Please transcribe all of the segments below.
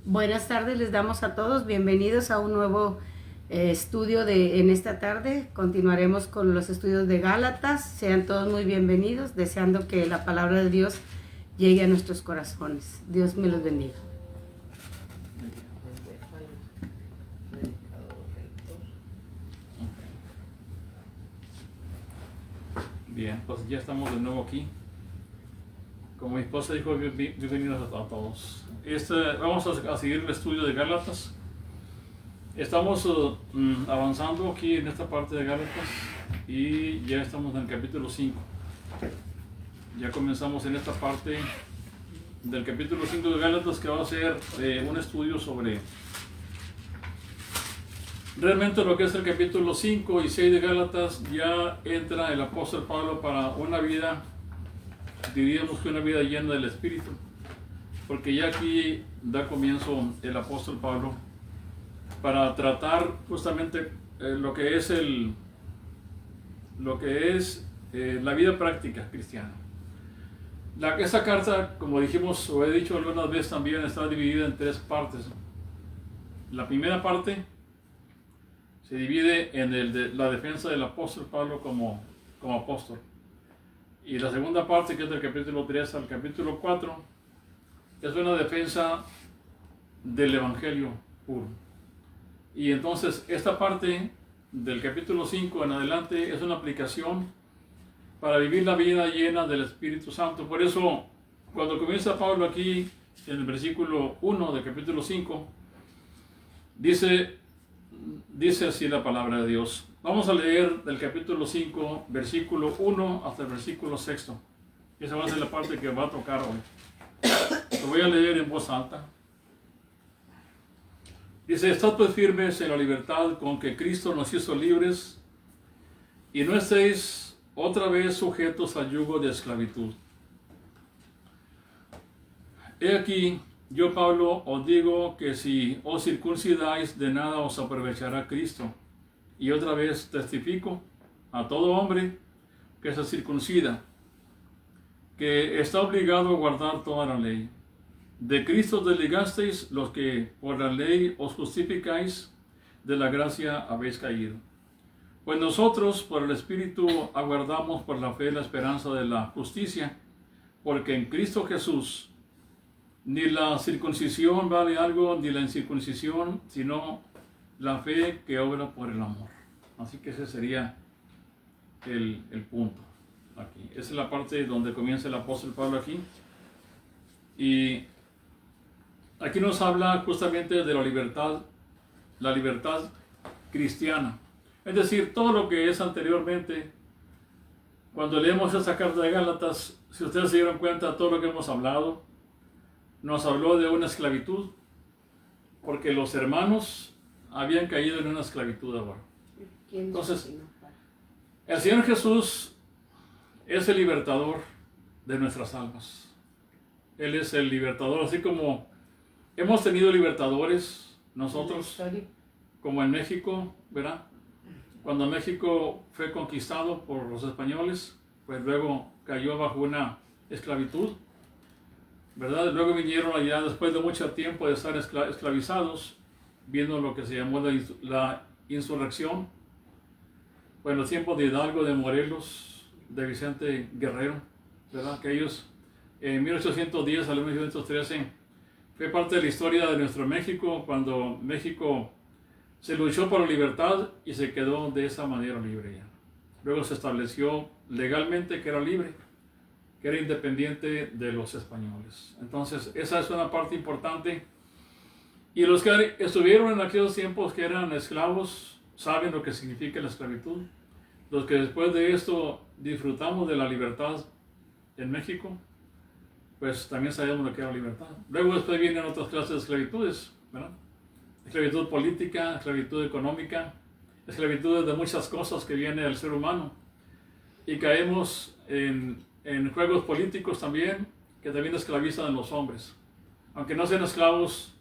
Buenas tardes, les damos a todos. Bienvenidos a un nuevo estudio en esta tarde. Continuaremos con los estudios de Gálatas. Sean todos muy bienvenidos, deseando que la palabra de Dios llegue a nuestros corazones. Dios me los bendiga. Bien, pues ya estamos de nuevo aquí. Como mi esposa dijo, bienvenidos a todos. Vamos a seguir el estudio de Gálatas. Estamos avanzando aquí en esta parte de Gálatas y ya estamos en el capítulo 5. Ya comenzamos en esta parte del capítulo 5 de Gálatas, que va a ser un estudio sobre realmente lo que es el capítulo 5 y 6 de Gálatas. Ya entra el apóstol Pablo para una vida, diríamos que una vida llena del Espíritu, porque ya aquí da comienzo el apóstol Pablo para tratar justamente lo que es la vida práctica cristiana. Esa carta, como dijimos o he dicho algunas veces también, está dividida en tres partes. La primera parte se divide en la defensa del apóstol Pablo como apóstol. Y la segunda parte, que es del capítulo 3 al capítulo 4, es una defensa del evangelio puro. Y entonces esta parte del capítulo 5 en adelante es una aplicación para vivir la vida llena del Espíritu Santo. Por eso, cuando comienza Pablo aquí en el versículo 1 del capítulo 5, dice así la palabra de Dios. Vamos a leer del capítulo 5, versículo 1 hasta el versículo 6. Esa va a ser la parte que va a tocar hoy. Lo voy a leer en voz alta. Dice: estad pues firmes en la libertad con que Cristo nos hizo libres, y no estéis otra vez sujetos al yugo de esclavitud. He aquí, yo Pablo os digo que si os circuncidáis, de nada os aprovechará Cristo. Y otra vez testifico a todo hombre que se circuncida, que está obligado a guardar toda la ley. De Cristo desligasteis los que por la ley os justificáis, de la gracia habéis caído. Pues nosotros por el Espíritu aguardamos por la fe la esperanza de la justicia, porque en Cristo Jesús ni la circuncisión vale algo, ni la incircuncisión, sino la fe que obra por el amor. Así que ese sería el punto aquí. Esa es la parte donde comienza el apóstol Pablo aquí. Y aquí nos habla justamente de la libertad cristiana. Es decir, todo lo que es anteriormente, cuando leemos esta carta de Gálatas, si ustedes se dieron cuenta, todo lo que hemos hablado, nos habló de una esclavitud, porque los hermanos habían caído en una esclavitud ahora. Entonces, el Señor Jesús es el libertador de nuestras almas. Él es el libertador, así como hemos tenido libertadores nosotros, como en México, ¿verdad? Cuando México fue conquistado por los españoles, pues luego cayó bajo una esclavitud, ¿verdad? Luego vinieron allá, después de mucho tiempo de estar esclavizados, viendo lo que se llamó la insurrección, pues en los tiempos de Hidalgo, de Morelos, de Vicente Guerrero, ¿verdad? Que ellos en 1810 a 1913 fue parte de la historia de nuestro México, cuando México se luchó por la libertad y se quedó de esa manera libre ya. Luego se estableció legalmente que era libre, que era independiente de los españoles. Entonces, esa es una parte importante. Y los que estuvieron en aquellos tiempos, que eran esclavos, saben lo que significa la esclavitud. Los que después de esto disfrutamos de la libertad en México, pues también sabemos lo que era la libertad. Luego después vienen otras clases de esclavitudes, ¿verdad? Esclavitud política, esclavitud económica, esclavitud de muchas cosas que viene al ser humano. Y caemos en juegos políticos también, que también esclavizan a los hombres. Aunque no sean esclavos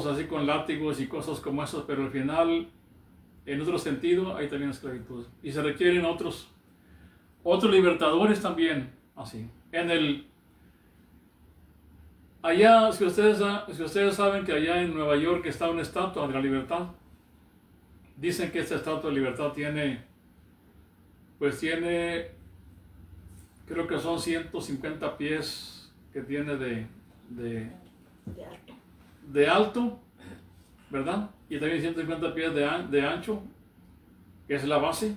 así con látigos y cosas como esas, pero al final, en otro sentido, hay también esclavitud. Y se requieren otros libertadores también, así. Allá, si ustedes saben que allá en Nueva York está una estatua de la libertad. Dicen que esta estatua de libertad tiene, creo que son 150 pies que tiene de alto, ¿verdad? Y también 150 pies de ancho, que es la base.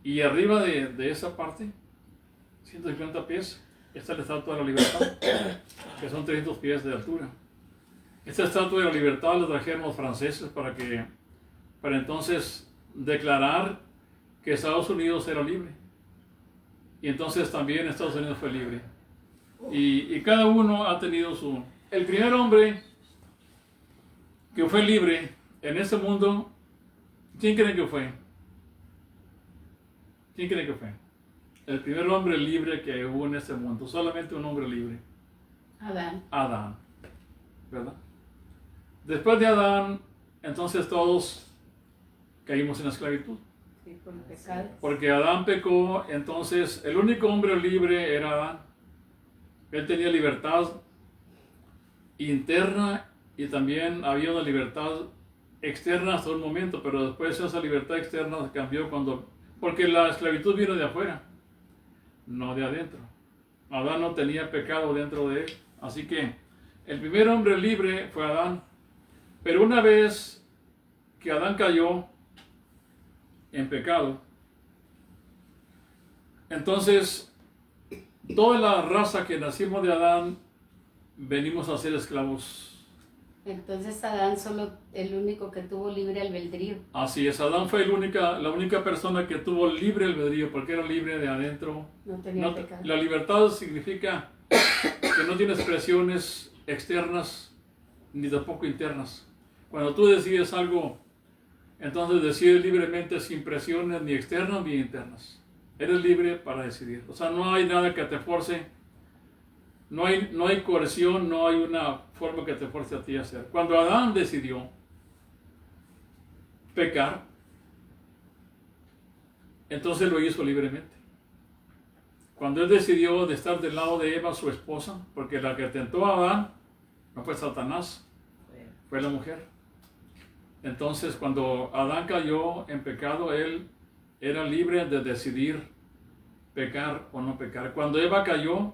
Y arriba de esa parte, 150 pies, está la estatua de la libertad, que son 300 pies de altura. Esta estatua de la libertad la trajeron los franceses para entonces declarar que Estados Unidos era libre. Y entonces también Estados Unidos fue libre. Y cada uno ha tenido su... El primer hombre que fue libre en este mundo, ¿quién creen que fue? ¿Quién cree que fue? El primer hombre libre que hubo en este mundo, solamente un hombre libre. Adán, ¿verdad? Después de Adán, entonces todos caímos en la esclavitud. Sí, por el pecado. Porque Adán pecó, entonces el único hombre libre era Adán. Él tenía libertad interna y también había una libertad externa hasta un momento, pero después esa libertad externa cambió porque la esclavitud vino de afuera, no de adentro. Adán no tenía pecado dentro de él, así que el primer hombre libre fue Adán. Pero una vez que Adán cayó en pecado, entonces toda la raza que nacimos de Adán venimos a ser esclavos. Entonces Adán solo el único que tuvo libre albedrío. Así es, Adán fue la única persona que tuvo libre albedrío, porque era libre de adentro. No tenía pecado. La libertad significa que no tienes presiones externas ni tampoco internas. Cuando tú decides algo, entonces decides libremente sin presiones ni externas ni internas. Eres libre para decidir. O sea, no hay nada que te force. No hay coerción, no hay una forma que te fuerce a ti a hacer. Cuando Adán decidió pecar, entonces lo hizo libremente. Cuando él decidió de estar del lado de Eva, su esposa, porque la que tentó a Adán no fue Satanás, fue la mujer. Entonces, cuando Adán cayó en pecado, él era libre de decidir pecar o no pecar. Cuando Eva cayó,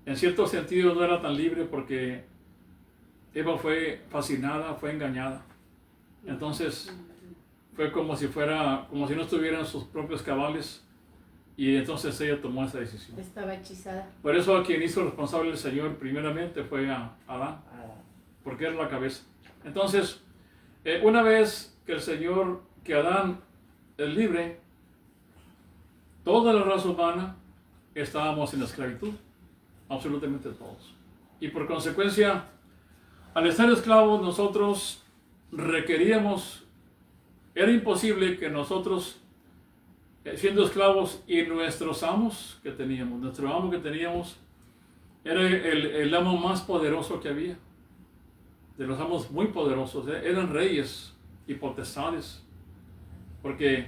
en cierto sentido no era tan libre porque Eva fue fascinada, fue engañada. Entonces fue como si no estuviera en sus propios cabales, y entonces ella tomó esa decisión. Estaba hechizada. Por eso a quien hizo responsable el Señor primeramente fue a Adán, porque era la cabeza. Entonces, una vez que Adán es libre, toda la raza humana estábamos en la esclavitud. Absolutamente todos. Y por consecuencia, al estar esclavos, nosotros era imposible que nosotros, siendo esclavos, y nuestro amo que teníamos, era el amo más poderoso que había. De los amos muy poderosos, eran reyes y potestades. Porque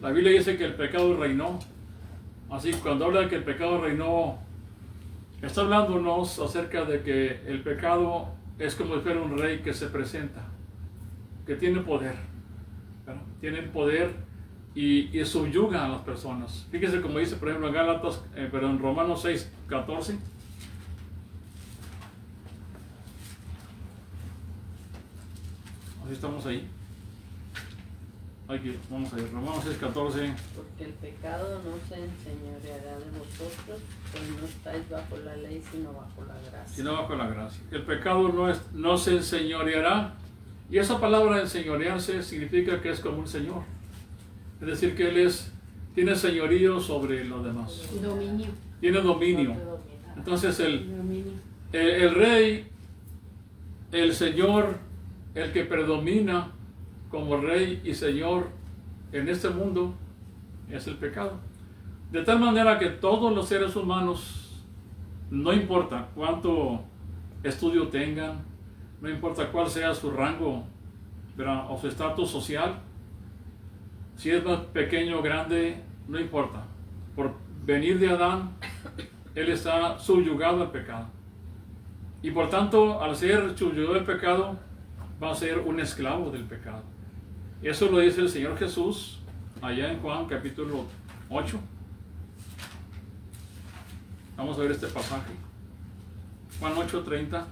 la Biblia dice que el pecado reinó. Así, cuando habla de que el pecado reinó, está hablándonos acerca de que el pecado es como si fuera un rey que se presenta, que tiene poder, ¿verdad? Tiene poder y subyuga a las personas. Fíjese como dice, por ejemplo, en Romanos 6:14. Así estamos ahí. Vamos a ver, Romanos 6:14. Porque el pecado no se enseñoreará de vosotros, pues no estáis bajo la ley, sino bajo la gracia. Sino bajo la gracia. El pecado no se enseñoreará. Y esa palabra enseñorearse significa que es como un señor. Es decir, que él tiene señorío sobre los demás. Dominio. Tiene dominio. Entonces el rey, el señor, el que predomina como rey y señor en este mundo es el pecado. De tal manera que todos los seres humanos, no importa cuánto estudio tengan, no importa cuál sea su rango, ¿verdad?, o su estatus social, si es más pequeño o grande, no importa. Por venir de Adán, él está subyugado al pecado. Y por tanto, al ser subyugado del pecado, va a ser un esclavo del pecado. Eso lo dice el Señor Jesús allá en Juan capítulo 8. Vamos a ver este pasaje. Juan 8:30.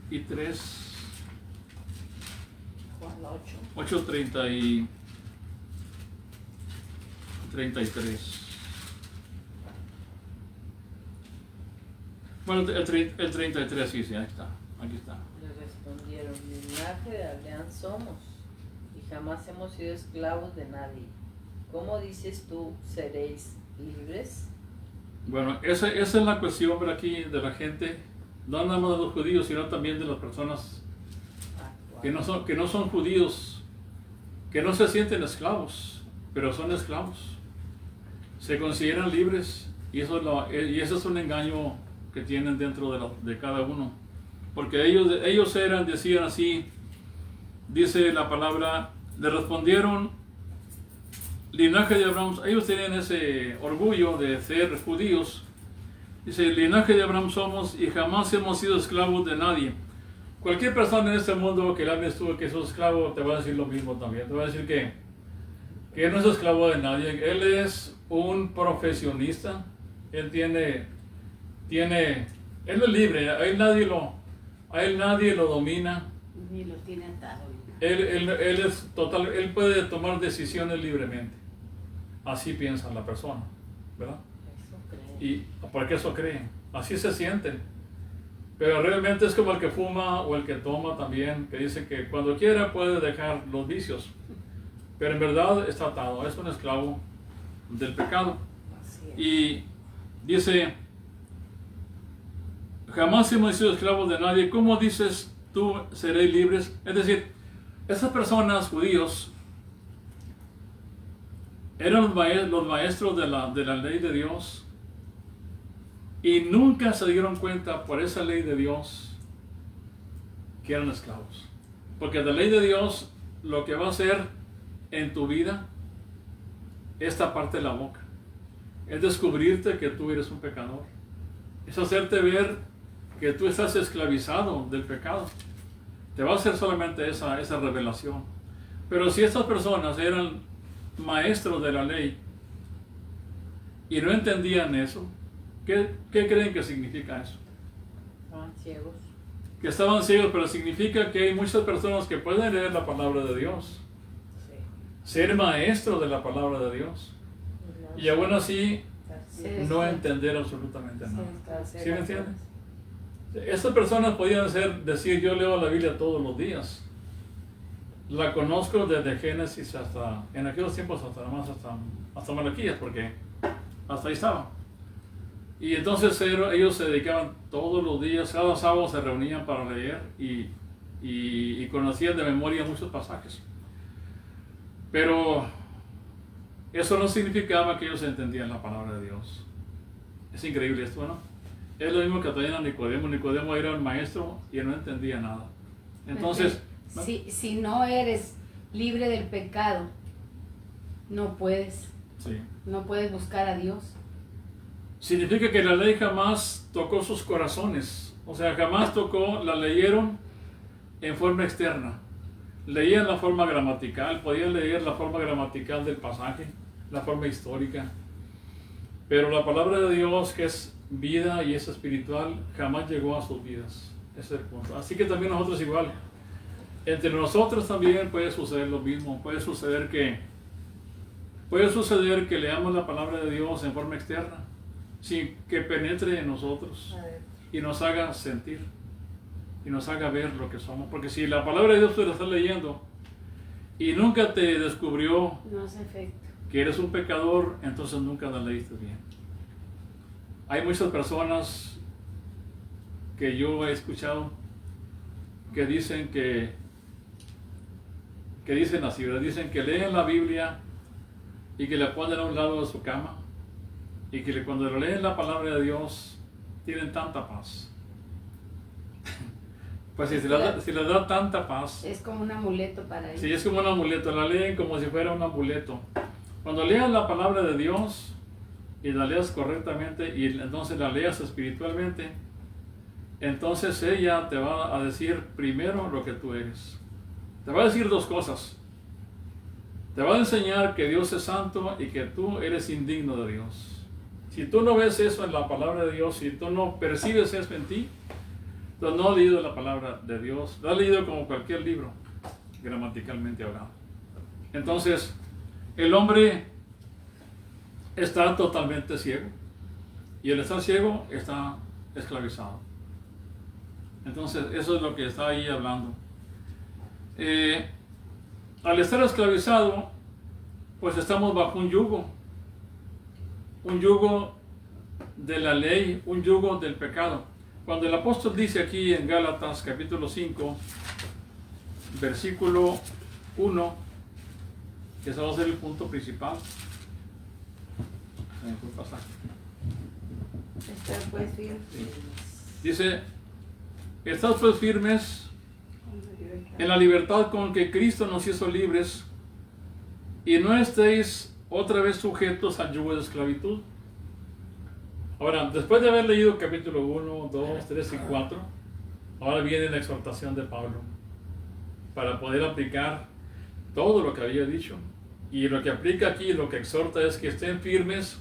Y 3. Juan 8. 8:30 y 33. Bueno, el 33, sí, ahí está. Aquí está. Le respondieron, linaje de Abraham somos, y jamás hemos sido esclavos de nadie. ¿Cómo dices tú, seréis libres? Bueno, esa es la cuestión por aquí de la gente, no nada más de los judíos, sino también de las personas que no son judíos, que no se sienten esclavos, pero son esclavos. Se consideran libres, y eso es un engaño que tienen dentro de cada uno. Porque ellos decían así, dice la palabra, le respondieron, linaje de Abraham, ellos tenían ese orgullo de ser judíos. Dice, linaje de Abraham somos y jamás hemos sido esclavos de nadie. Cualquier persona en este mundo que le hables tú que es esclavo, te va a decir lo mismo también. Te va a decir que no es esclavo de nadie. Él es un profesionista. Él él es libre. A él nadie lo domina. Ni lo tiene atado. Él es total. Él puede tomar decisiones libremente. Así piensa la persona, ¿verdad? Eso creen. Y porque eso creen. Así se sienten. Pero realmente es como el que fuma o el que toma también, que dice que cuando quiera puede dejar los vicios. Pero en verdad está atado, es un esclavo del pecado. Así es. Y dice, jamás hemos sido esclavos de nadie. ¿Cómo dices tú seréis libres? Es decir, esas personas judíos eran los maestros de la ley de Dios. Y nunca se dieron cuenta por esa ley de Dios que eran esclavos. Porque la ley de Dios lo que va a hacer en tu vida, esta parte de la boca, es descubrirte que tú eres un pecador. Es hacerte ver que tú estás esclavizado del pecado. Te va a hacer solamente esa revelación. Pero si estas personas eran maestros de la ley y no entendían eso, ¿qué creen que significa eso? Estaban ciegos. Que estaban ciegos, pero significa que hay muchas personas que pueden leer la palabra de Dios, Sí. ser maestros de la palabra de Dios, y aún así no entender absolutamente nada. ¿Sí me entiendes? Estas personas podían decir, yo leo la Biblia todos los días. La conozco desde Génesis hasta, en aquellos tiempos hasta Malaquías, porque hasta ahí estaba. Y entonces ellos se dedicaban todos los días, cada sábado se reunían para leer y conocían de memoria muchos pasajes. Pero eso no significaba que ellos entendían la palabra de Dios. Es increíble esto, ¿no? Es lo mismo que traían a Nicodemo. Nicodemo era un maestro y no entendía nada. Entonces, ¿no? Si no eres libre del pecado, no puedes buscar a Dios. Significa que la ley jamás tocó sus corazones. O sea, jamás la leyeron en forma externa. Leían la forma gramatical, podían leer la forma gramatical del pasaje, la forma histórica. Pero la palabra de Dios, que es vida y es espiritual, jamás llegó a sus vidas. Ese es el punto. Así que también nosotros igual. Entre nosotros también puede suceder lo mismo. Puede suceder que leamos la palabra de Dios en forma externa, sin que penetre en nosotros y nos haga sentir y nos haga ver lo que somos. Porque si la palabra de Dios tú la estás leyendo y nunca te descubrió No hace efecto. que eres un pecador, entonces nunca la leíste bien. Hay muchas personas que yo he escuchado que dicen dicen así, ¿verdad? Dicen que leen la Biblia y que la ponen a un lado de su cama y que cuando leen la palabra de Dios tienen tanta paz. Pues si les da tanta paz. Es como un amuleto para ellos. Sí, es como un amuleto, la leen como si fuera un amuleto. Cuando leas la palabra de Dios y la leas correctamente y entonces la leas espiritualmente, entonces ella te va a decir primero lo que tú eres. Te va a decir dos cosas. Te va a enseñar que Dios es santo y que tú eres indigno de Dios. Si tú no ves eso en la palabra de Dios, si tú no percibes eso en ti, tú no has leído la palabra de Dios, lo has leído como cualquier libro, gramaticalmente hablando. Entonces, el hombre está totalmente ciego y el estar ciego está esclavizado. Entonces, eso es lo que está ahí hablando. Al estar esclavizado, pues estamos bajo un yugo de la ley, un yugo del pecado. Cuando el apóstol dice aquí en Gálatas capítulo 5, versículo 1, que ese va a ser el punto principal. Pues, bien. Sí. Dice, estad pues firmes en la libertad con que Cristo nos hizo libres, y no estéis otra vez sujetos al yugo de esclavitud. Ahora, después de haber leído capítulo 1, 2, 3 y 4, ahora viene la exhortación de Pablo para poder aplicar todo lo que había dicho. Y lo que aplica aquí, lo que exhorta es que estén firmes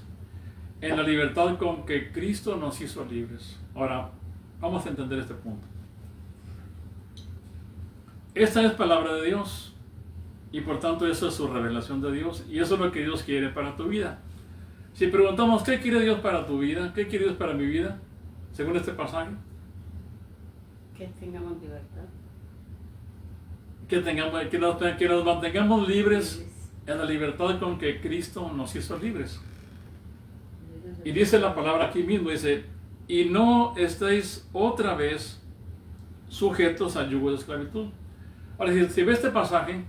en la libertad con que Cristo nos hizo libres. Ahora, vamos a entender este punto. Esta es palabra de Dios y por tanto eso es su revelación de Dios y eso es lo que Dios quiere para tu vida. Si preguntamos, ¿qué quiere Dios para tu vida? ¿Qué quiere Dios para mi vida? Según este pasaje. Que tengamos libertad. Que nos mantengamos libres en la libertad con que Cristo nos hizo libres. Y dice la palabra aquí mismo, dice, y no estéis otra vez sujetos al yugo de esclavitud. Ahora, si ve este pasaje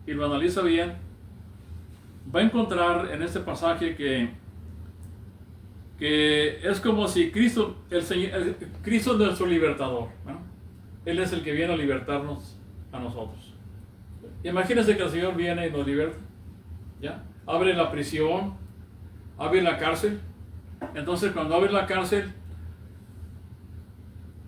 y lo analiza bien, va a encontrar en este pasaje que es como si Cristo, Cristo es nuestro libertador, ¿no? Él es el que viene a libertarnos a nosotros. Imagínense que el Señor viene y nos liberta, ¿ya? Abre la prisión, abre la cárcel. Entonces, cuando abre la cárcel,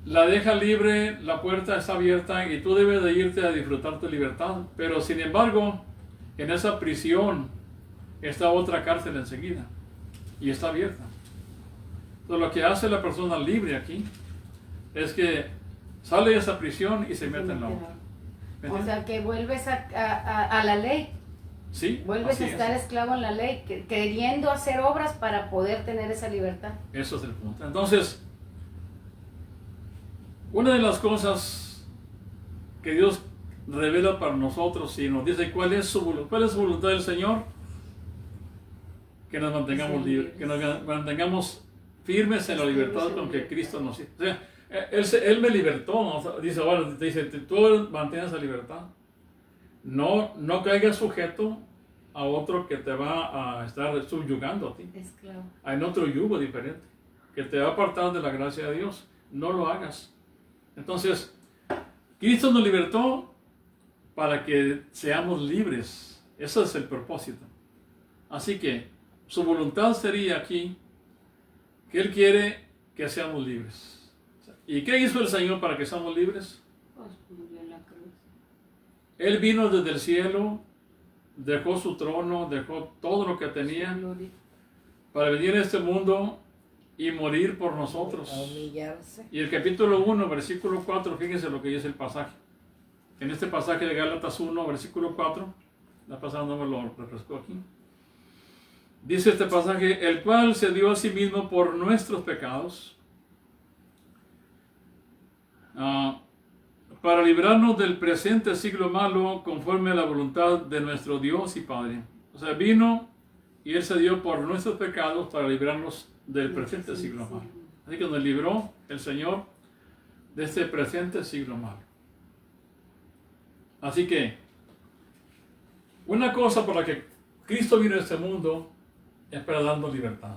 la deja libre, la puerta está abierta y tú debes de irte a disfrutar tu libertad. Pero sin embargo, en esa prisión está otra cárcel enseguida y está abierta. Entonces, lo que hace la persona libre aquí es que sale de esa prisión y se mete en la otra. O sea, que vuelves a la ley. Sí, vuelves a estar esclavo en la ley, queriendo hacer obras para poder tener esa libertad. Eso es el punto. Entonces, una de las cosas que Dios revela para nosotros y nos dice cuál es su voluntad del Señor, que nos mantengamos libres, que nos mantengamos firmes en la libertad con que Cristo nos hizo. O sea, Él me libertó, dice, bueno, te dice, tú mantienes la libertad. No caigas sujeto a otro que te va a estar subyugando a ti. Esclavo. Hay otro yugo diferente que te va a apartar de la gracia de Dios. No lo hagas. Entonces, Cristo nos libertó para que seamos libres. Ese es el propósito. Así que su voluntad sería aquí que Él quiere que seamos libres. ¿Y qué hizo el Señor para que seamos libres? Pues murió en la cruz. Él vino desde el cielo, dejó su trono, dejó todo lo que tenía para venir a este mundo y morir por nosotros. A humillarse. Y el capítulo 1, versículo 4, fíjense lo que dice el pasaje. En este pasaje de Gálatas 1, versículo 4, la pasada no me lo refrescó aquí. Dice este pasaje, el cual se dio a sí mismo por nuestros pecados, para librarnos del presente siglo malo conforme a la voluntad de nuestro Dios y Padre. O sea, vino y Él se dio por nuestros pecados para librarnos del presente siglo malo. Así que nos libró el Señor de este presente siglo malo. Así que, una cosa por la que Cristo vino a este mundo es para darnos libertad.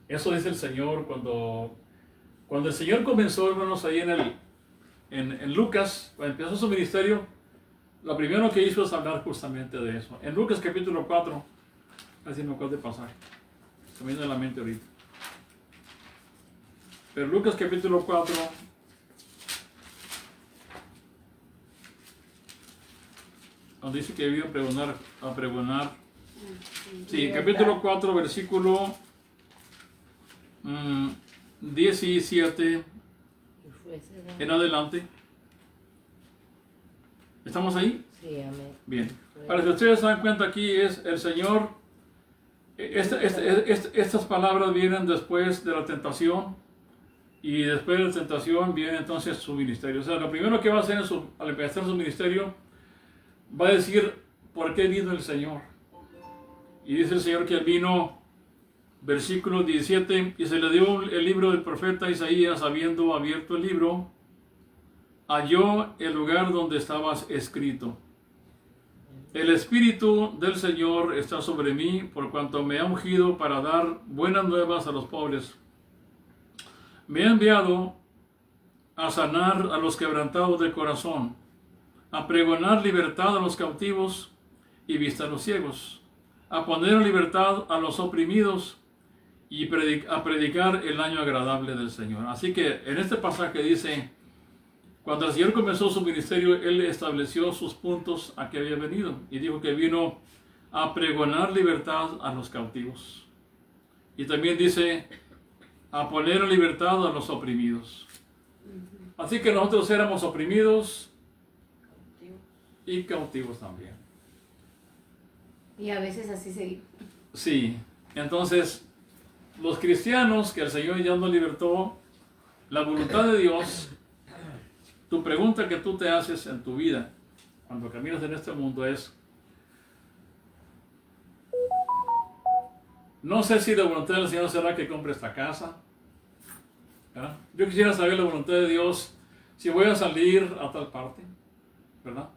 Eso dice el Señor cuando el Señor comenzó, hermanos, ahí en Lucas, cuando empezó su ministerio, lo primero que hizo es hablar justamente de eso. En Lucas capítulo 4, así me acuerdo de pasaje, se me viene a la mente ahorita. Pero Lucas capítulo 4, donde dice que iba a pregonar. Sí, capítulo 4, versículo 17 en adelante. ¿Estamos ahí? Sí, amén. Bien. Para que ustedes se dan cuenta, aquí es el Señor. Estas palabras vienen después de la tentación. Y después de la tentación viene entonces su ministerio. O sea, lo primero que va a hacer al empezar su ministerio, va a decir por qué vino el Señor. Y dice el Señor que él vino, versículo 17, y se le dio el libro del profeta Isaías, habiendo abierto el libro, halló el lugar donde estaba escrito: el Espíritu del Señor está sobre mí, por cuanto me ha ungido para dar buenas nuevas a los pobres. Me ha enviado a sanar a los quebrantados de corazón, a pregonar libertad a los cautivos y vista a los ciegos, a poner en libertad a los oprimidos y a predicar el año agradable del Señor. Así que en este pasaje dice, cuando el Señor comenzó su ministerio, Él estableció sus puntos a que había venido y dijo que vino a pregonar libertad a los cautivos. Y también dice, a poner en libertad a los oprimidos. Así que nosotros éramos oprimidos y cautivos también. Y a veces así seguimos. Sí, entonces los cristianos que el Señor ya nos libertó, la voluntad de Dios, tu pregunta que tú te haces en tu vida cuando caminas en este mundo es, no sé si la voluntad del Señor será que compre esta casa, ¿verdad? Yo quisiera saber la voluntad de Dios si voy a salir a tal parte, ¿verdad?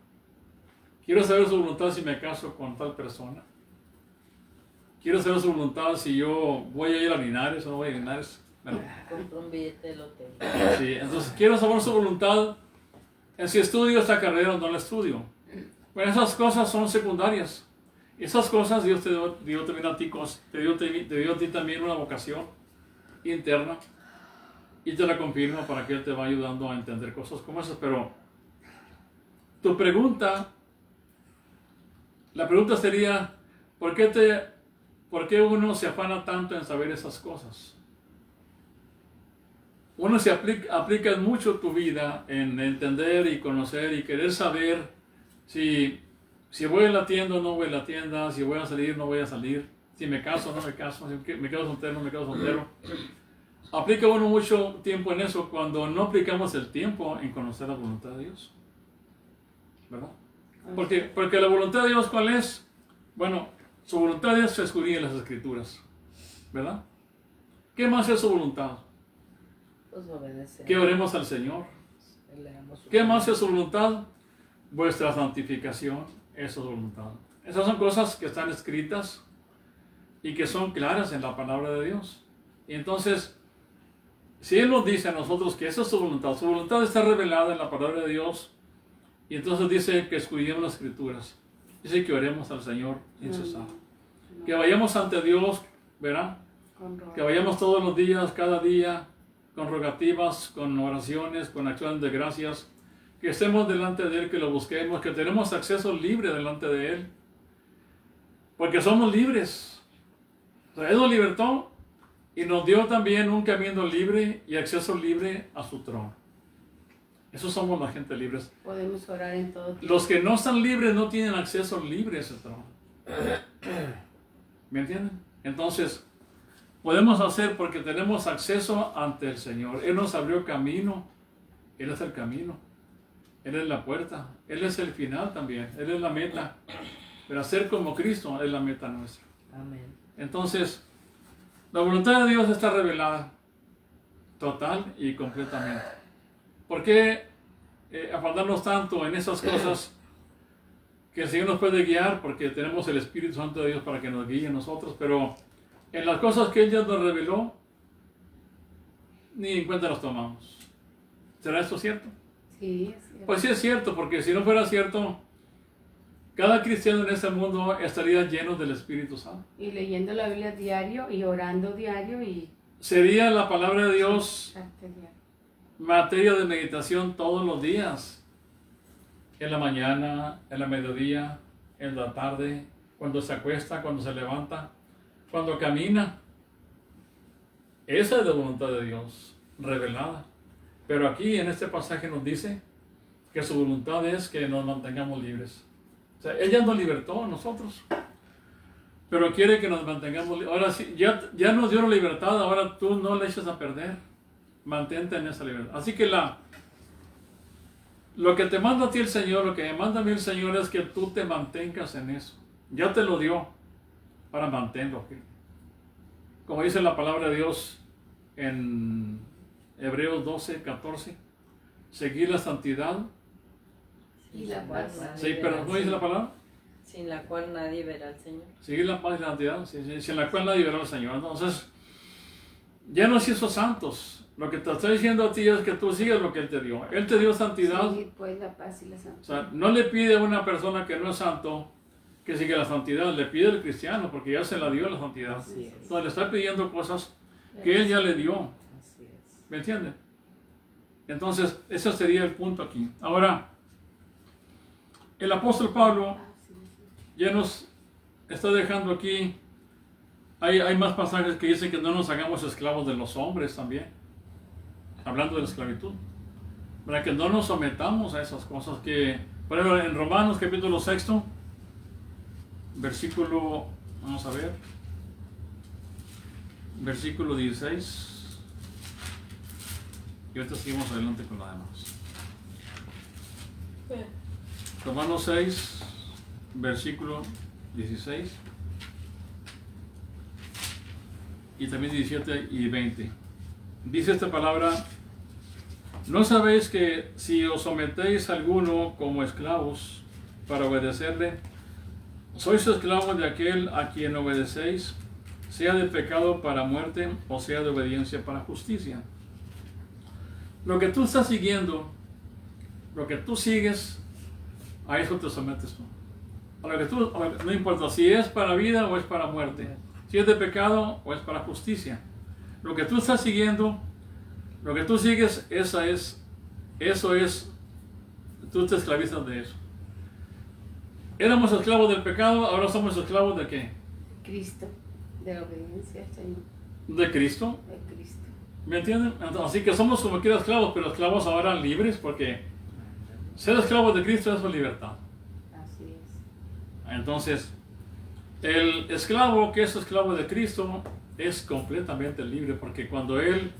Quiero saber su voluntad si me caso con tal persona. Quiero saber su voluntad si yo voy a ir a Linares o no voy a Linares. Bueno, Compro un billete del hotel. sí, entonces quiero saber su voluntad en si estudio esta carrera o no la estudio. Bueno, esas cosas son secundarias. Esas cosas Dios te dio también a ti, te dio a ti también una vocación interna y te la confirma para que Él te va ayudando a entender cosas como esas. Pero tu pregunta, la pregunta sería, ¿por qué uno se afana tanto en saber esas cosas? Uno se aplica mucho tu vida en entender y conocer y querer saber si voy a la tienda o no voy a la tienda, si voy a salir o no voy a salir, si me caso o no me caso, si me quedo soltero o no me quedo soltero. Aplica uno mucho tiempo en eso cuando no aplicamos el tiempo en conocer la voluntad de Dios, ¿verdad? Porque la voluntad de Dios, ¿cuál es? Bueno, su voluntad es escudriñar las Escrituras, ¿verdad? ¿Qué más es su voluntad? Pues obedecer. Que oremos al Señor. ¿Qué más es su voluntad? Vuestra santificación, eso es su voluntad. Esas son cosas que están escritas y que son claras en la palabra de Dios. Y entonces, si Él nos dice a nosotros que esa es su voluntad está revelada en la palabra de Dios, y entonces dice que escudriñemos las Escrituras. Dice que oremos al Señor sin cesar. Que vayamos ante Dios, ¿verdad? Que vayamos todos los días, cada día, con rogativas, con oraciones, con acciones de gracias, que estemos delante de Él, que lo busquemos, que tenemos acceso libre delante de Él, porque somos libres. O sea, Él nos libertó y nos dio también un camino libre y acceso libre a su trono. Esos somos la gente libres. Podemos orar en todo tiempo. Los que no están libres no tienen acceso libre a ese trono. ¿Me entienden? Entonces, podemos hacer porque tenemos acceso ante el Señor. Él nos abrió camino. Él es el camino. Él es la puerta. Él es el final también. Él es la meta. Pero ser como Cristo es la meta nuestra. Amén. Entonces, la voluntad de Dios está revelada total y completamente. ¿Por qué afanarnos tanto en esas cosas que el Señor nos puede guiar? Porque tenemos el Espíritu Santo de Dios para que nos guíe a nosotros, pero en las cosas que Él ya nos reveló, ni en cuenta las tomamos. ¿Será esto cierto? Sí, es cierto. Pues sí es cierto, porque si no fuera cierto, cada cristiano en este mundo estaría lleno del Espíritu Santo. Y leyendo la Biblia diario y orando diario y Sería la palabra de Dios arte diario. materia de meditación todos los días. En la mañana, en la mediodía, en la tarde, cuando se acuesta, cuando se levanta, cuando camina. Esa es la voluntad de Dios revelada. Pero aquí en este pasaje nos dice que su voluntad es que nos mantengamos libres. O sea, ella nos libertó a nosotros, pero quiere que nos mantengamos libres. Ahora sí, ya nos dio la libertad, ahora tú no la eches a perder. Mantente en esa libertad. Así que lo que te manda a ti el Señor, lo que me manda a mí el Señor es que tú te mantengas en eso. Ya te lo dio, para mantenerlo. Como dice la palabra de Dios en Hebreos 12, 14, seguir la santidad. Y la paz. Sí, pero ¿cómo dice la palabra? Sin la cual nadie verá al Señor. Seguir la paz y la santidad, sin la cual nadie verá al Señor. Entonces, ya nos hizo santos. Lo que te estoy diciendo a ti es que tú sigas lo que Él te dio. Él te dio santidad. Sí, pues la paz y la santidad. O sea, no le pide a una persona que no es santo que siga la santidad, le pide al cristiano porque ya se la dio la santidad. Así es. Entonces le está pidiendo cosas que Él ya le dio. Así es. ¿Me entiende? Entonces, ese sería el punto aquí. Ahora, el apóstol Pablo ya nos está dejando aquí. Hay más pasajes que dicen que no nos hagamos esclavos de los hombres también. Hablando de la esclavitud. Para que no nos sometamos a esas cosas que, por ejemplo, en Romanos capítulo 6, versículo, vamos a ver, versículo 16. Y ahorita seguimos adelante con lo demás. Romanos 6, versículo 16. Y también 17 y 20. Dice esta palabra: ¿no sabéis que si os sometéis a alguno como esclavos para obedecerle, sois esclavos de aquel a quien obedecéis, sea de pecado para muerte o sea de obediencia para justicia? Lo que tú estás siguiendo, lo que tú sigues, a eso te sometes tú. A lo que tú, no importa si es para vida o es para muerte, si es de pecado o es para justicia. Lo que tú estás siguiendo, lo que tú sigues, eso es, tú te esclavizas de eso. Éramos esclavos del pecado, ahora somos esclavos de ¿qué? Cristo, de la obediencia al Señor, De Cristo. de Cristo. ¿Me entienden? Así que somos como quiera esclavos, pero esclavos ahora libres, porque ser esclavos de Cristo es su libertad. Así es. Entonces, el esclavo que es esclavo de Cristo es completamente libre, porque cuando él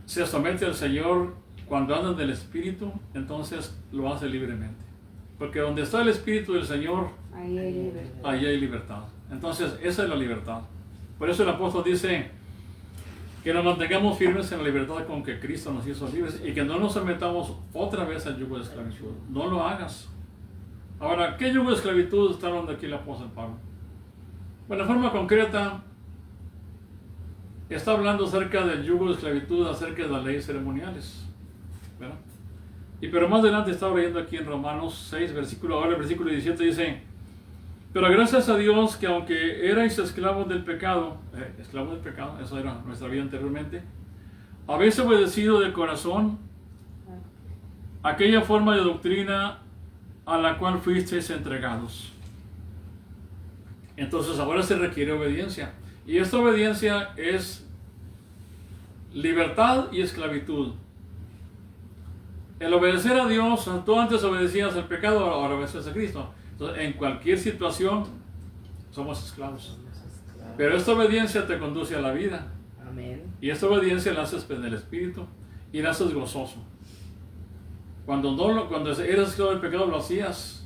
se somete al Señor, cuando anda en el Espíritu, entonces lo hace libremente. Porque donde está el Espíritu del Señor, Ahí hay libertad. ahí hay libertad. Entonces, esa es la libertad. Por eso el apóstol dice que nos mantengamos firmes en la libertad con que Cristo nos hizo libres y que no nos sometamos otra vez al yugo de esclavitud. No lo hagas. Ahora, ¿qué yugo de esclavitud está hablando aquí el apóstol Pablo? Bueno, de forma concreta, está hablando acerca del yugo de esclavitud, acerca de las leyes ceremoniales, ¿verdad? Pero más adelante estaba leyendo aquí en Romanos 6, ahora el versículo 17 dice: pero gracias a Dios que aunque erais esclavos del pecado, eso era nuestra vida anteriormente, habéis obedecido de corazón aquella forma de doctrina a la cual fuisteis entregados. Entonces ahora se requiere obediencia. Y esta obediencia es libertad y esclavitud. El obedecer a Dios, tú antes obedecías al pecado, ahora obedeces a Cristo. Entonces, en cualquier situación somos esclavos. Pero esta obediencia te conduce a la vida. Amén. Y esta obediencia la haces en el Espíritu y la haces gozoso. Cuando eras esclavo del pecado lo hacías,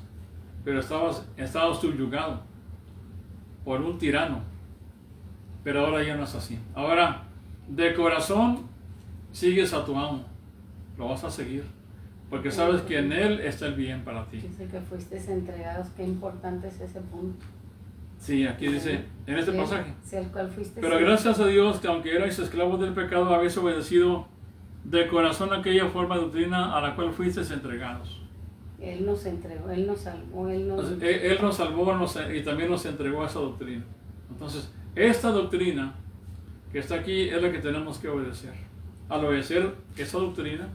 pero estabas subyugado por un tirano. Pero ahora ya no es así. Ahora, de corazón, sigues a tu amo. Lo vas a seguir. Porque sabes que en él está el bien para ti. Dice que fuiste entregados. Qué importante es ese punto. Sí, aquí dice, en este pasaje. Sí, el cual fuiste pero gracias a Dios que aunque erais esclavos del pecado, habéis obedecido de corazón aquella forma de doctrina a la cual fuisteis entregados. Él nos entregó, Él nos salvó, Él nos salvó y también nos entregó esa doctrina. Entonces, esta doctrina que está aquí es la que tenemos que obedecer. Al obedecer esa doctrina,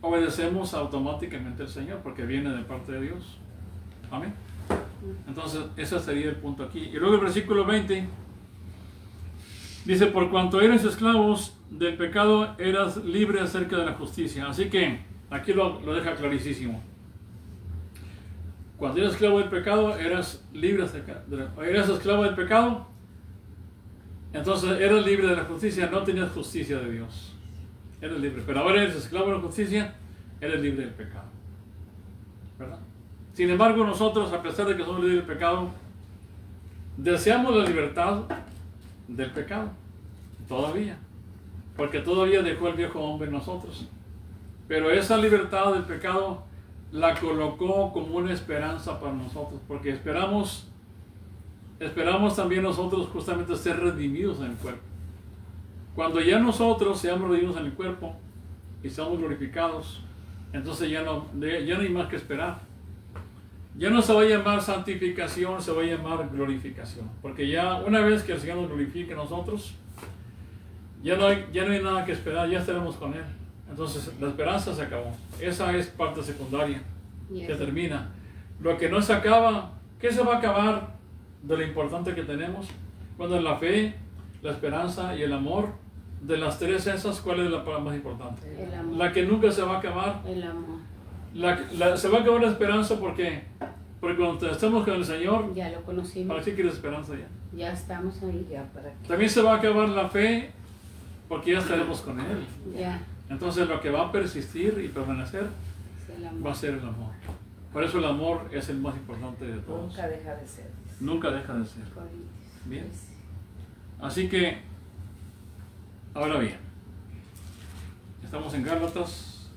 obedecemos automáticamente al Señor, porque viene de parte de Dios. Amén. Entonces, ese sería el punto aquí. Y luego el versículo 20 dice: por cuanto eres esclavos del pecado, eras libre acerca de la justicia. Así que aquí lo deja clarísimo. Cuando eras esclavo del pecado, eras libre acerca eras esclavo del pecado, entonces eras libre de la justicia, no tenías justicia de Dios. Eres libre, pero ahora eres esclavo de la justicia, eres libre del pecado. ¿Verdad? Sin embargo, nosotros, a pesar de que somos libres del pecado, deseamos la libertad del pecado. Todavía. Porque todavía dejó el viejo hombre en nosotros. Pero esa libertad del pecado la colocó como una esperanza para nosotros. Porque esperamos también nosotros justamente ser redimidos en el cuerpo. Cuando ya nosotros seamos redimidos en el cuerpo y seamos glorificados, entonces ya no hay más que esperar. Ya no se va a llamar santificación, se va a llamar glorificación. Porque ya una vez que el Señor nos glorifique a nosotros, ya no hay nada que esperar, ya estaremos con Él. Entonces la esperanza se acabó. Esa es parte secundaria que termina. Lo que no se acaba, ¿qué se va a acabar de lo importante que tenemos? Cuando la fe, la esperanza y el amor, de las tres esas, ¿cuál es la más importante? El amor. La que nunca se va a acabar. El amor. Se va a acabar la esperanza porque cuando estemos con el Señor, Ya lo conocimos. ¿para qué quieres esperanza ya? Ya estamos ahí. Ya para qué. También se va a acabar la fe porque ya estaremos con Él. Ya. Entonces lo que va a persistir y permanecer Es el amor. va a ser el amor. Por eso el amor es el más importante de todos. Nunca deja de ser. Nunca deja de ser. Corintios. Bien. Sí. Así que, ahora bien, estamos en Gálatas,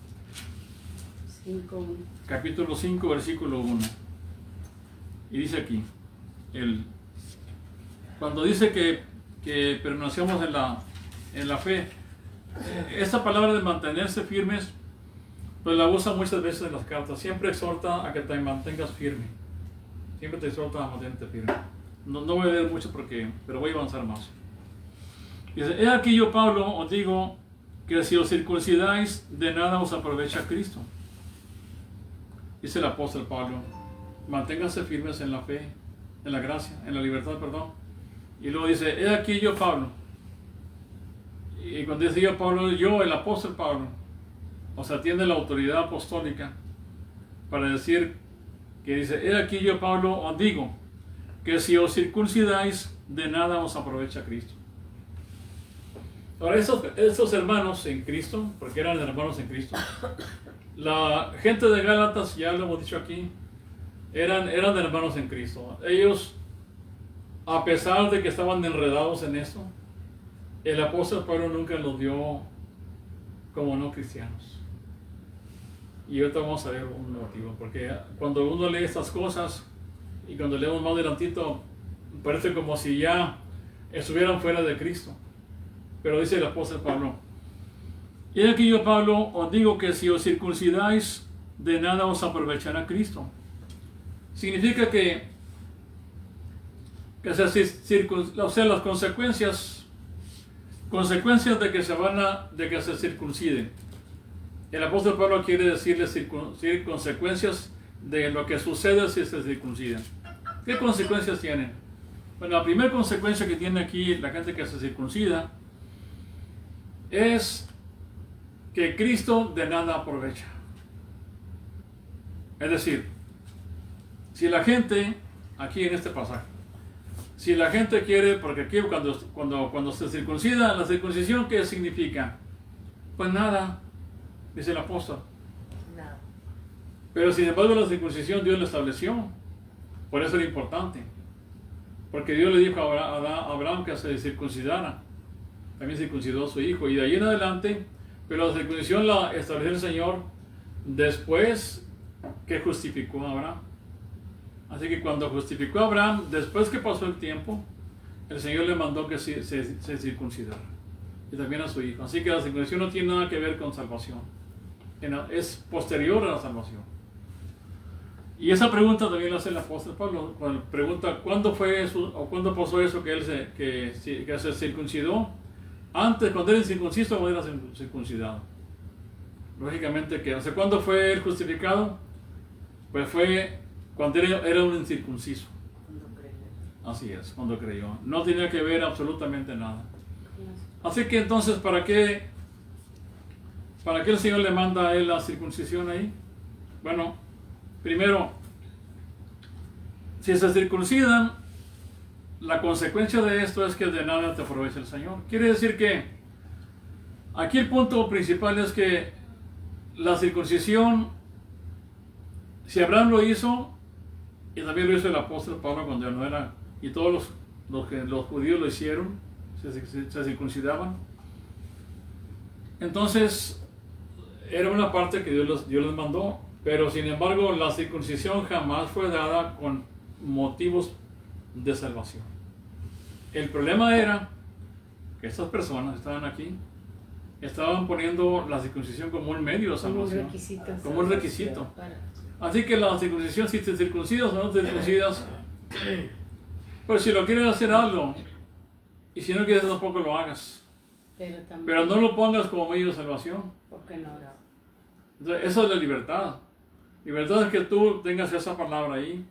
5:1. capítulo 5, versículo 1. Y dice aquí, cuando dice que permanecemos en la fe, esta palabra de mantenerse firmes, pues la usa muchas veces en las cartas. Siempre exhorta a que te mantengas firme. Siempre te exhorta a mantenerte firme. No voy a leer mucho pero voy a avanzar más. Dice: he aquí yo, Pablo, os digo que si os circuncidáis, de nada os aprovecha Cristo. Dice el apóstol Pablo: manténganse firmes en la fe, en la gracia, en la libertad, perdón. Y luego dice: he aquí yo, Pablo. Y cuando dice yo, Pablo, yo, el apóstol Pablo, o sea, tiene la autoridad apostólica para decir que dice: he aquí yo, Pablo, os digo que si os circuncidáis, de nada os aprovecha Cristo. Ahora, estos hermanos en Cristo, porque eran hermanos en Cristo, la gente de Gálatas, ya lo hemos dicho aquí, eran hermanos en Cristo. Ellos, a pesar de que estaban enredados en esto, el apóstol Pablo nunca los vio como no cristianos. Y ahorita vamos a ver un motivo, porque cuando uno lee estas cosas y cuando leemos más adelantito, parece como si ya estuvieran fuera de Cristo. Pero dice el apóstol Pablo: y aquí yo, Pablo, os digo que si os circuncidáis, de nada os aprovechará Cristo. Significa que o sea, las consecuencias de que se circunciden. El apóstol Pablo quiere decirles consecuencias de lo que sucede si se circuncidan. ¿Qué consecuencias tienen? Bueno, la primera consecuencia que tiene aquí la gente que se circuncida es que Cristo de nada aprovecha. Es decir, si la gente, aquí en este pasaje, si la gente quiere, porque aquí cuando se circuncida, la circuncisión, ¿qué significa? Pues nada, dice el apóstol. Nada. Pero sin embargo la circuncisión Dios la estableció. Por eso era importante. Porque Dios le dijo a Abraham que se circuncidara. También circuncidó a su hijo. Y de ahí en adelante, pero la circuncisión la estableció el Señor después que justificó a Abraham. Así que cuando justificó a Abraham, después que pasó el tiempo, el Señor le mandó que se circuncidara. y también a su hijo. Así que la circuncisión no tiene nada que ver con salvación. Es posterior a la salvación. Y esa pregunta también la hace el apóstol Pablo, cuando pregunta cuándo fue eso, o cuándo pasó eso que él se circuncidó. Antes, cuando era incircunciso, o era circuncidado. Lógicamente que, o sea, ¿cuándo fue él justificado? Pues fue cuando era un incircunciso. Cuando creyó. Así es, cuando creyó. No tenía que ver absolutamente nada. Así que entonces, ¿para qué el Señor le manda a él la circuncisión ahí? Bueno, primero, si se circuncidan, la consecuencia de esto es que de nada te aprovecha el Señor. Quiere decir que aquí el punto principal es que la circuncisión, si Abraham lo hizo, y también lo hizo el apóstol Pablo cuando no era, y todos los judíos lo hicieron, se circuncidaban. Entonces, era una parte que Dios les mandó, pero sin embargo la circuncisión jamás fue dada con motivos de salvación. El problema era que estas personas estaban aquí, estaban poniendo la circuncisión como un medio de salvación, como un requisito. Así que la circuncisión, si te circuncidas o no te circuncidas, pues si lo quieres hacer, hazlo, y si no quieres tampoco lo hagas, pero no lo pongas como medio de salvación. Porque no era. Entonces, eso es la libertad. Libertad es que tú tengas esa palabra ahí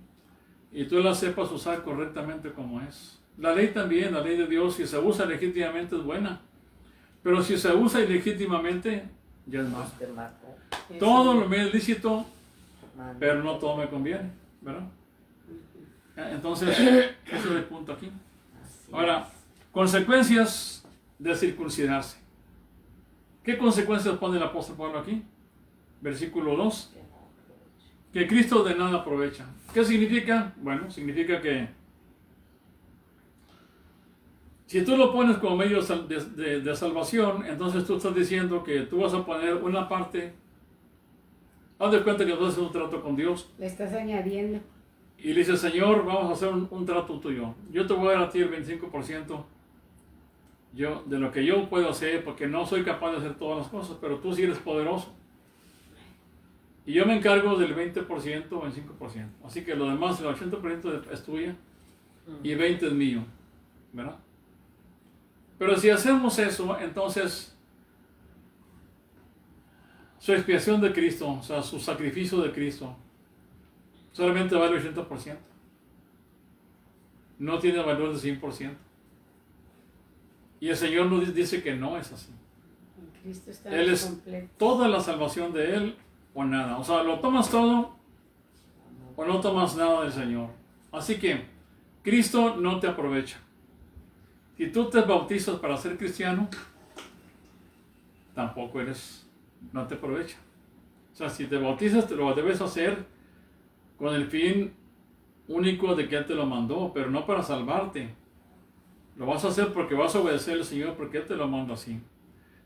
y tú la sepas usar correctamente como es. La ley también, la ley de Dios, si se usa legítimamente es buena, pero si se usa ilegítimamente, ya es malo. Todo lo me es lícito, pero no todo me conviene, ¿verdad? Entonces, ese es el punto aquí. Ahora, consecuencias de circuncidarse. ¿Qué consecuencias pone el apóstol Pablo aquí? Versículo 2. Que Cristo de nada aprovecha. ¿Qué significa? Bueno, significa que si tú lo pones como medio de salvación, entonces tú estás diciendo que tú vas a poner una parte. Haz de cuenta que tú haces un trato con Dios. Le estás añadiendo. Y le dices, Señor, vamos a hacer un trato tuyo. Yo te voy a dar a ti el 25% de lo que yo puedo hacer, porque no soy capaz de hacer todas las cosas, pero tú sí eres poderoso. Y yo me encargo del 20% o 25%. Así que lo demás, el 80% es tuya y 20% es mío, ¿verdad? Pero si hacemos eso, entonces su expiación de Cristo, o sea, su sacrificio de Cristo, solamente vale el 80%. No tiene valor de 100%. Y el Señor nos dice que no es así. Cristo está Él es completo. toda la salvación de Él o nada. O sea, lo tomas todo o no tomas nada del Señor. Así que Cristo no te aprovecha. Si tú te bautizas para ser cristiano, tampoco no te aprovecha. O sea, si te bautizas, te lo debes hacer con el fin único de que Él te lo mandó, pero no para salvarte. Lo vas a hacer porque vas a obedecer al Señor, porque Él te lo manda así.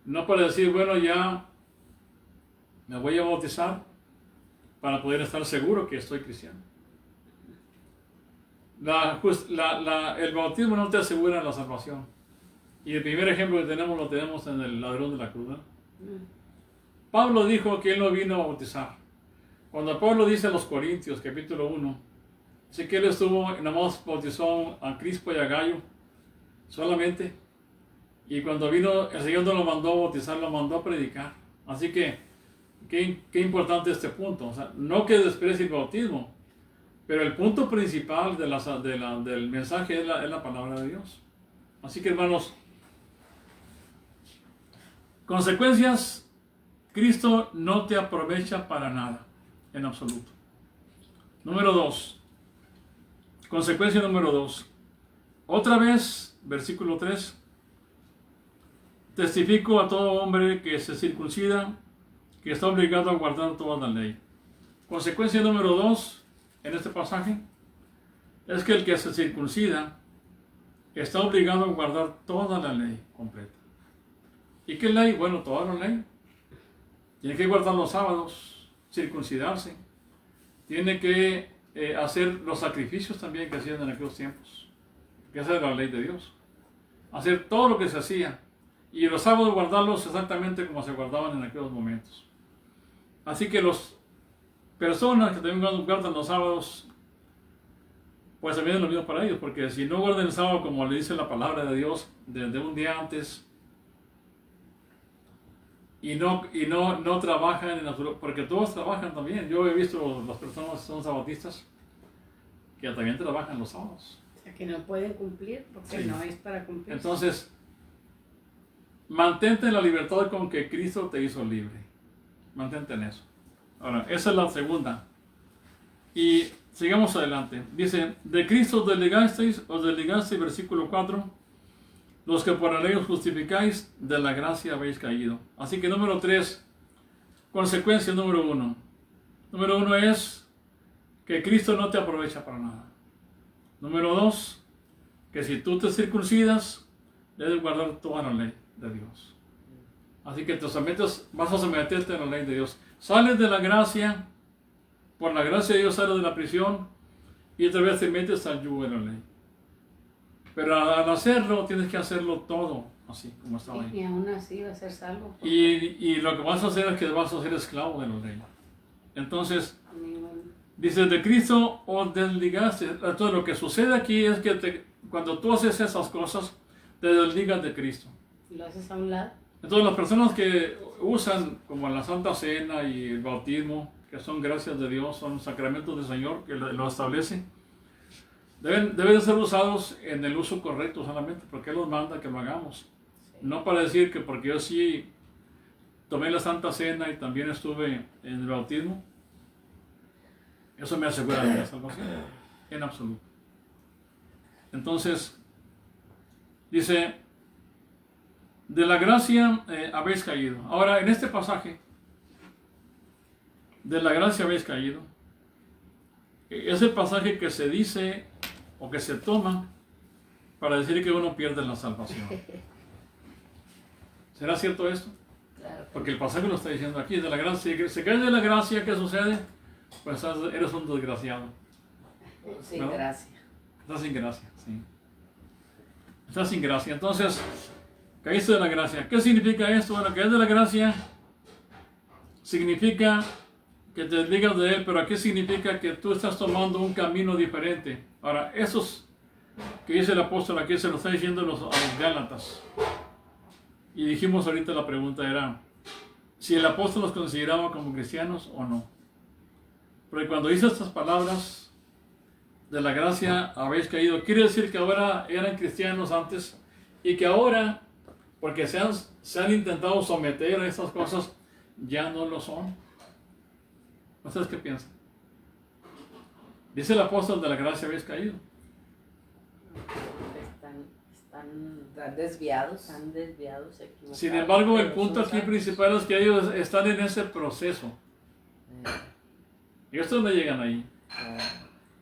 No para decir, bueno, ya me voy a bautizar para poder estar seguro que estoy cristiano. El bautismo no te asegura la salvación. Y el primer ejemplo que tenemos lo tenemos en el ladrón de la cruz, ¿no? Pablo dijo que él no vino a bautizar. Cuando Pablo dice a los Corintios, capítulo 1, dice que él nomás bautizó a Crispo y a Gallo solamente. Y cuando vino, el Señor no lo mandó a bautizar, lo mandó a predicar. Así que, qué importante este punto. O sea, no que desprecie el bautismo, pero el punto principal del mensaje es la palabra de Dios. Así que, hermanos, consecuencias, Cristo no te aprovecha para nada, en absoluto. Número 2. Consecuencia número 2. Otra vez, versículo 3. Testifico a todo hombre que se circuncida, que está obligado a guardar toda la ley. Consecuencia número 2 en este pasaje es que el que se circuncida está obligado a guardar toda la ley completa. ¿Y qué ley? Bueno, toda la ley. Tiene que guardar los sábados, circuncidarse. Tiene que hacer los sacrificios también que hacían en aquellos tiempos, que esa es la ley de Dios. Hacer todo lo que se hacía. Y los sábados guardarlos exactamente como se guardaban en aquellos momentos. Así que las personas que también guardan los sábados, pues también es lo mismo para ellos, porque si no guardan el sábado como le dice la palabra de Dios desde un día antes, y no trabajan en absoluto, porque todos trabajan también. Yo he visto las personas que son sabatistas que también trabajan los sábados. O sea, que no pueden cumplir porque Sí. no es para cumplir. Entonces, mantente en la libertad con que Cristo te hizo libre. Mantente en eso. Ahora, esa es la segunda. Y sigamos adelante. Dice, de Cristo os desligasteis, versículo 4, los que por la ley os justificáis, de la gracia habéis caído. Así que número 3, consecuencia número 1. Número 1 es que Cristo no te aprovecha para nada. Número 2, que si tú te circuncidas, debes guardar toda la ley de Dios. Así que vas a someterte a la ley de Dios. Sales de la gracia, por la gracia de Dios sales de la prisión y otra vez te metes al yugo de la ley. Pero al hacerlo, tienes que hacerlo todo así, como estaba ahí. Y aún así va a ser salvo. Y lo que vas a hacer es que vas a ser esclavo de la ley. Entonces, dice, de Cristo os desligaste. Entonces, lo que sucede aquí es que cuando tú haces esas cosas, te desligas de Cristo. ¿Lo haces a un lado? Entonces, las personas que usan como la Santa Cena y el bautismo, que son gracias de Dios, son sacramentos del Señor que lo establece, deben de ser usados en el uso correcto solamente, porque Él los manda que lo hagamos. No para decir que porque yo sí tomé la Santa Cena y también estuve en el bautismo, eso me asegura de la salvación, en absoluto. Entonces, dice, de la gracia habéis caído. Ahora, en este pasaje, de la gracia habéis caído, es el pasaje que se dice o que se toma para decir que uno pierde la salvación. ¿Será cierto esto? Claro. Porque el pasaje lo está diciendo aquí, de la gracia. Si se cae de la gracia, ¿qué sucede? Pues eres un desgraciado. Sin ¿no? gracia. Estás sin gracia, sí. Estás sin gracia. Entonces, caíste de la gracia. ¿Qué significa esto? Bueno, caer de la gracia significa que te desligas de Él, pero aquí significa que tú estás tomando un camino diferente. Ahora, esos que dice el apóstol aquí se lo está diciendo a los Gálatas. Y dijimos ahorita, la pregunta era si el apóstol los consideraba como cristianos o no. Porque cuando dice estas palabras, de la gracia habéis caído, quiere decir que ahora eran cristianos antes y que ahora, porque se han intentado someter a estas cosas, ya no lo son. ¿Ustedes qué piensan? Dice el apóstol, de la gracia habéis caído. Están desviados. Equivocados. Sin embargo, el pero punto son aquí santos. principal es que ellos están en ese proceso. Y estos no llegan ahí.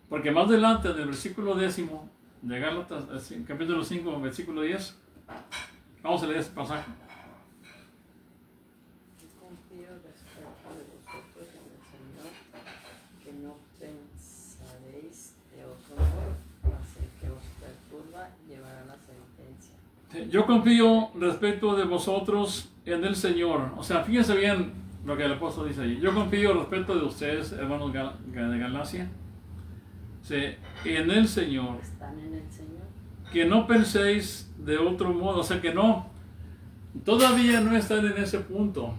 Porque más adelante, en el versículo 10 de Gálatas, capítulo 5, versículo 10, vamos a leer este pasaje. Confío respecto de vosotros en el Señor, que no pensaréis de otro modo, mas el que os perturba llevará la sentencia. Yo confío respecto de vosotros en el Señor. O sea, fíjense bien lo que el apóstol dice ahí. Yo confío respecto de ustedes, hermanos de Galacia, en el Señor. Están en el Señor. Que no penséis de otro modo. O sea, que no, todavía no están en ese punto.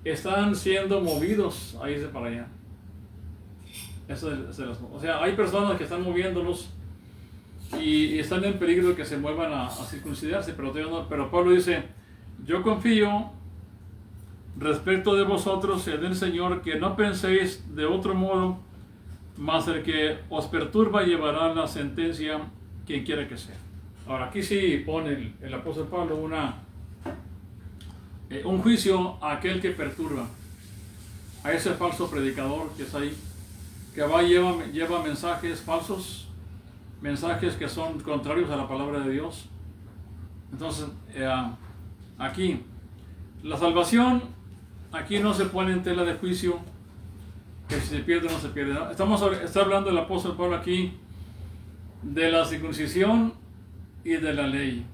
Están siendo movidos a irse para allá. O sea, hay personas que están moviéndolos y están en peligro de que se muevan a circuncidarse, pero Pablo dice, yo confío respecto de vosotros en el Señor, que no penséis de otro modo, mas el que os perturba llevará la sentencia, quien quiera que sea. Ahora, aquí sí pone el apóstol Pablo un juicio a aquel que perturba, a ese falso predicador que está ahí, que lleva mensajes falsos, mensajes que son contrarios a la palabra de Dios. Entonces, aquí, la salvación, aquí no se pone en tela de juicio, que si se pierde o no se pierde. Está hablando el apóstol Pablo aquí de la circuncisión y de la ley,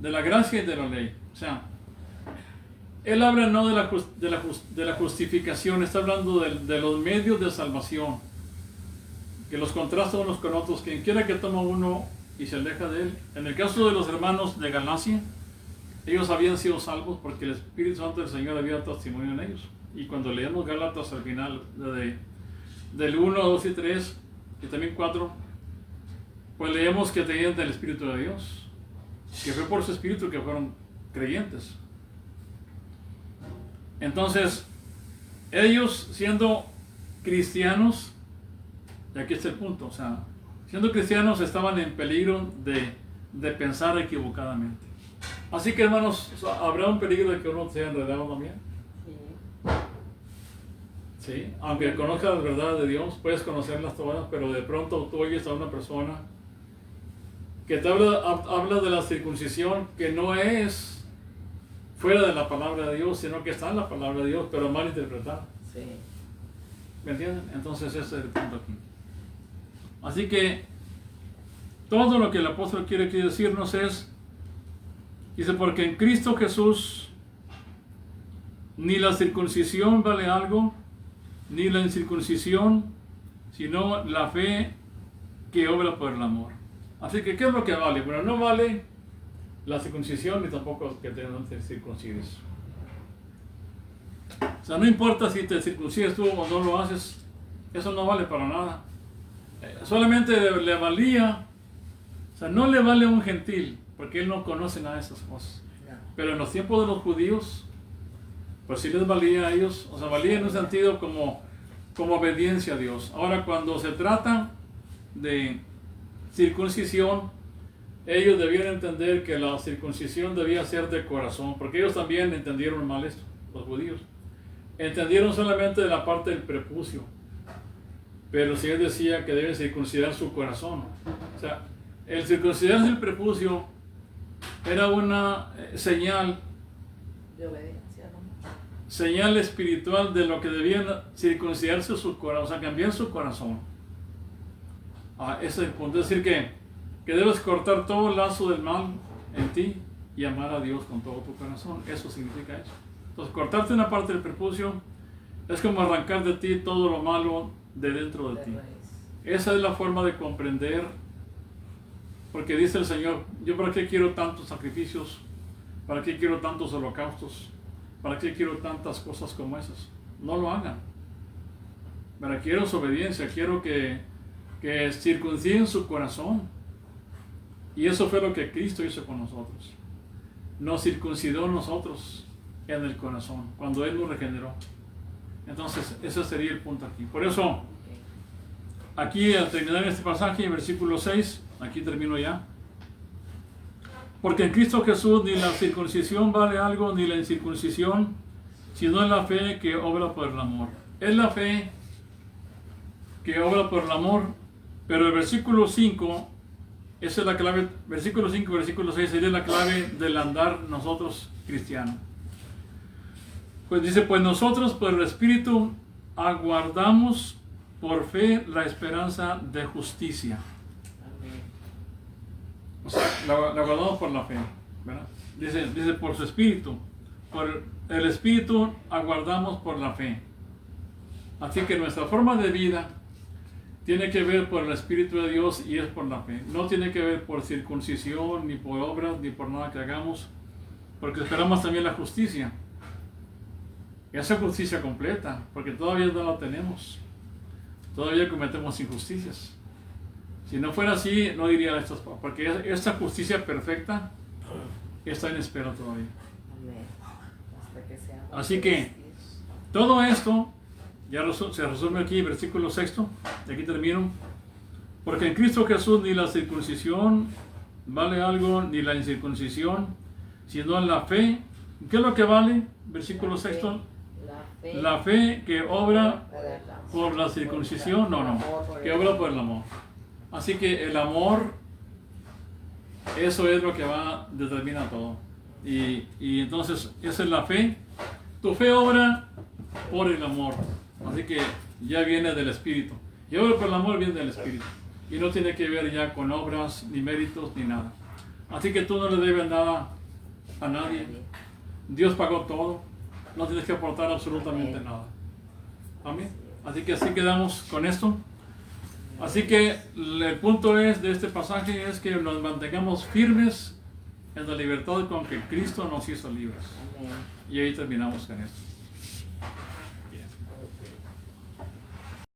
de la gracia y de la ley. O sea, él habla no de la justificación, está hablando de los medios de salvación, que los contrasta unos con otros. Quien quiera que toma uno y se aleja de él. En el caso de los hermanos de Galacia, ellos habían sido salvos porque el Espíritu Santo del Señor había dado testimonio en ellos. Y cuando leemos Gálatas al final, del 1, 2 y 3, y también 4, pues leemos que tenían del Espíritu de Dios, que fue por su Espíritu que fueron creyentes. Entonces, ellos siendo cristianos, y aquí está el punto, o sea, siendo cristianos estaban en peligro de pensar equivocadamente. Así que, hermanos, ¿habrá un peligro de que uno sea enredado también? Sí, aunque conozcas las verdades de Dios, puedes conocerlas todas, pero de pronto tú oyes a una persona que te habla de la circuncisión que no es fuera de la palabra de Dios, sino que está en la palabra de Dios, pero mal interpretada. Sí. ¿Me entienden? Entonces ese es el punto aquí. Así que todo lo que el apóstol quiere aquí decirnos es, dice, porque en Cristo Jesús ni la circuncisión vale algo, ni la incircuncisión, sino la fe que obra por el amor. Así que, ¿qué es lo que vale? Bueno, no vale la circuncisión ni tampoco que te circuncides. O sea, no importa si te circuncides tú o no lo haces, eso no vale para nada. Solamente le valía, o sea, no le vale a un gentil, porque él no conoce nada de esas cosas. Pero en los tiempos de los judíos, pues sí les valía a ellos, o sea, valía en un sentido como obediencia a Dios. Ahora, cuando se trata de circuncisión, ellos debían entender que la circuncisión debía ser de corazón, porque ellos también entendieron mal esto, los judíos. Entendieron solamente de la parte del prepucio, pero el Señor decía que deben circuncidar su corazón. O sea, el circuncidarse el prepucio era una señal De obediencia, ¿no? señal espiritual de lo que debían circuncidarse su corazón, o sea, cambiar su corazón. Ese es el punto, es decir que debes cortar todo el lazo del mal en ti y amar a Dios con todo tu corazón. Eso significa eso. Entonces, cortarte una parte del prepucio es como arrancar de ti todo lo malo de dentro de ti. Esa es la forma de comprender, porque dice el Señor, yo para qué quiero tantos sacrificios, para qué quiero tantos holocaustos, para qué quiero tantas cosas como esas. No lo hagan. Pero quiero su obediencia, quiero que circunciden su corazón. Y eso fue lo que Cristo hizo con nosotros. Nos circuncidó nosotros en el corazón, cuando Él nos regeneró. Entonces, ese sería el punto aquí. Por eso, aquí al terminar este pasaje, en versículo 6, aquí termino ya. Porque en Cristo Jesús ni la circuncisión vale algo, ni la incircuncisión, sino en la fe que obra por el amor. Es la fe que obra por el amor, pero el versículo 5, esa es la clave, versículo 5 y versículo 6 sería la clave del andar nosotros cristianos. Pues dice, pues nosotros por el Espíritu aguardamos por fe la esperanza de justicia. O sea, la aguardamos por la fe, ¿verdad? Dice por su Espíritu, por el Espíritu aguardamos por la fe. Así que nuestra forma de vida tiene que ver por el Espíritu de Dios y es por la fe. No tiene que ver por circuncisión, ni por obras, ni por nada que hagamos, porque esperamos también la justicia. Esa justicia completa, porque todavía no la tenemos. Todavía cometemos injusticias. Si no fuera así, no diría esto, porque esta justicia perfecta está en espera todavía. Así que todo esto ya se resume aquí, versículo 6, y aquí termino. Porque en Cristo Jesús ni la circuncisión vale algo, ni la incircuncisión, sino en la fe. ¿Qué es lo que vale? Versículo 6. La fe que obra por la circuncisión, que obra por el amor. Así que el amor, eso es lo que determina todo. Y entonces, esa es la fe. Tu fe obra por el amor. Así que ya viene del Espíritu. Y obra por el amor viene del Espíritu. Y no tiene que ver ya con obras, ni méritos, ni nada. Así que tú no le debes nada a nadie. Dios pagó todo. No tienes que aportar absolutamente Amén. nada. Amén. Así que así quedamos con esto. Así que el punto de este pasaje es que nos mantengamos firmes en la libertad con que Cristo nos hizo libres. Amén. Y ahí terminamos con esto.